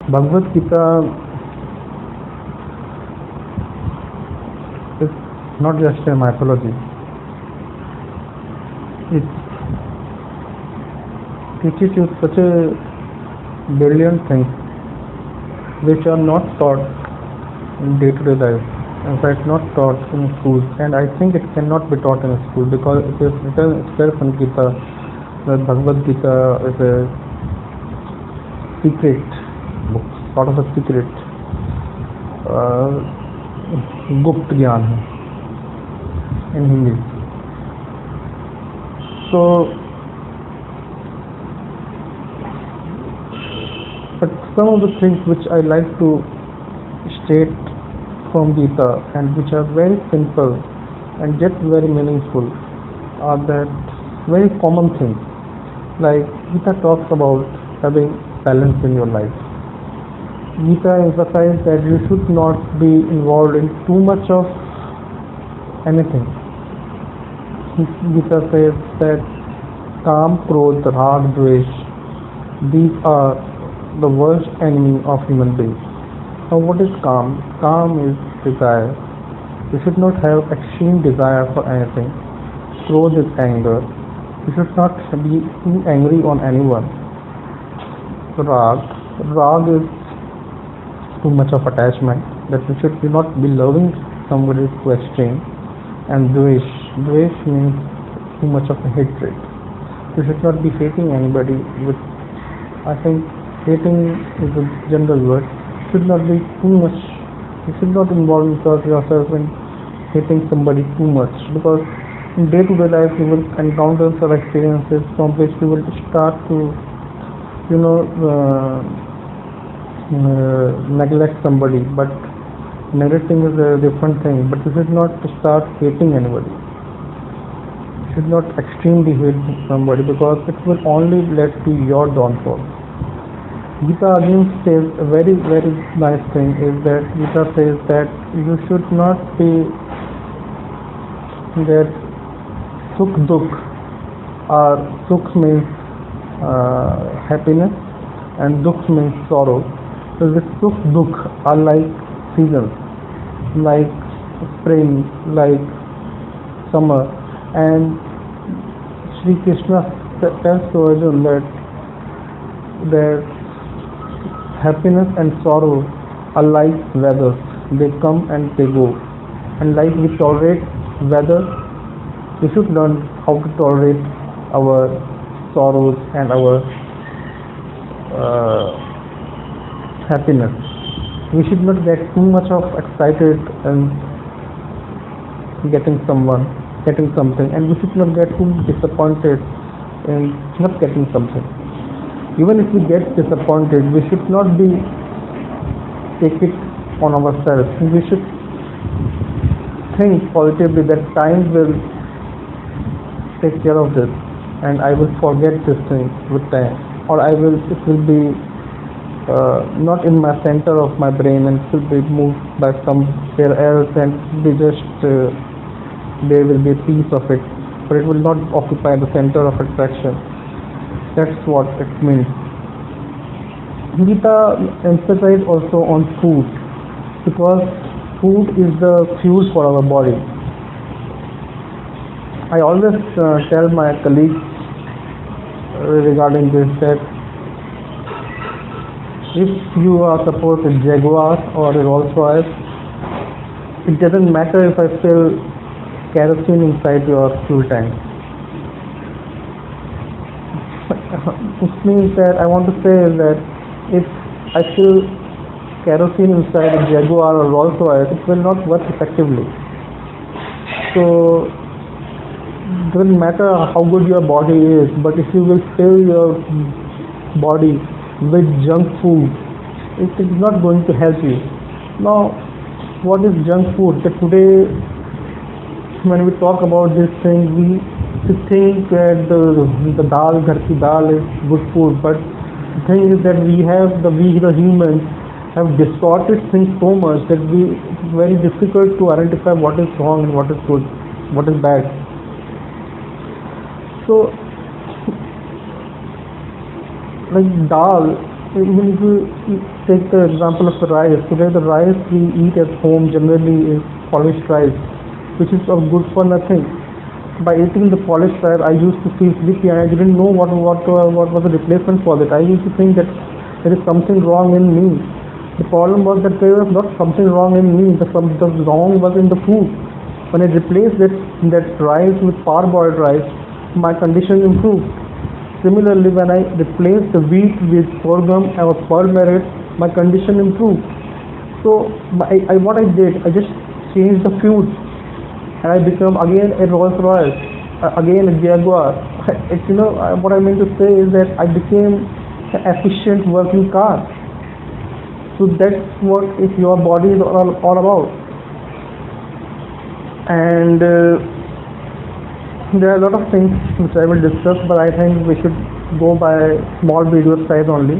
Bhagwad Gita is not just a mythology. It teaches you such a brilliant things which are not taught in day-to-day life. In fact, not taught in schools, and I think it cannot be taught in a school because it is written itself in Gita. The Bhagavad Gita is a secret book, sort of a secret, गुप्त ज्ञान है in Hindi. So, but some of the things which I like to state from Gita and which are very simple and yet very meaningful are that very common things. Like Gita talks about having balance in your life. Gita emphasizes that you should not be involved in too much of anything. Gita says that Kam, Krodh, Rag, Dvesh, these are the worst enemy of human beings. Now what is Kam? Kam is desire. You should not have extreme desire for anything. Krodh is anger. You should not be too angry on anyone. Rag is too much of attachment, that you should not be loving somebody to extreme. And Dvesh means too much of a hatred. You should not be hating anybody with, I think hating is a general word. Should not be too much. You should not involve yourself in hating somebody too much, because in day-to-day life you will encounter some experiences from which you will start to neglect somebody. But neglecting is a different thing. But you should not start hating anybody. You should not extremely hate somebody, because it will only lead to your downfall. Gita again says a very, very nice thing is that Gita says that you should not be that sukh dukh, or sukh means happiness and dukh means sorrow. So the sukh dukh are like seasons, like spring, like summer, and Sri Krishna tells to Arjuna that happiness and sorrow are like weather. They come and they go. And like we tolerate weather, we should learn how to tolerate our sorrows and our happiness. We should not get too much of excited and getting something, and we should not get too disappointed in not getting something. Even if we get disappointed, we should not take it on ourselves. We should think positively that time will take care of this, and I will forget this thing with time, or it will be not in my center of my brain, and it will be moved by somewhere else, and there will be a piece of it, but it will not occupy the center of attraction. That's what it means. Gita emphasizes also on food, because food is the fuel for our body. I always tell my colleagues regarding this that if you are suppose a Jaguar or a Rolls Royce, it doesn't matter if I fill kerosene inside your fuel tank. Which means that I want to say that if I fill kerosene inside a Jaguar or Rolls Royce, it will not work effectively. So it doesn't matter how good your body is, but if you will fill your body with junk food, it is not going to help you. Now, what is junk food? That today, when we talk about this thing, we think that the dal, ghar ki dal is good food, but the thing is that we the humans have distorted things so much that it's very difficult to identify what is wrong and what is good, what is bad. So, like dal even if you take the example of the rice, today the rice we eat at home generally is polished rice, which is of good for nothing. By eating the polished rice, I used to feel sleepy and I didn't know what was the replacement for it. I used to think that there is something wrong in me. The problem was that there was not something wrong in me. The wrong was in the food. When I replaced that rice with parboiled rice, my condition improved. Similarly, when I replaced the wheat with sorghum or pearl millet, my condition improved. So what I did, I just changed the food, and I become again a Rolls Royce, again a Jaguar. What I mean to say is that I became an efficient working car. So that's what your body is all about. And there are a lot of things which I will discuss, but I think we should go by small video size only.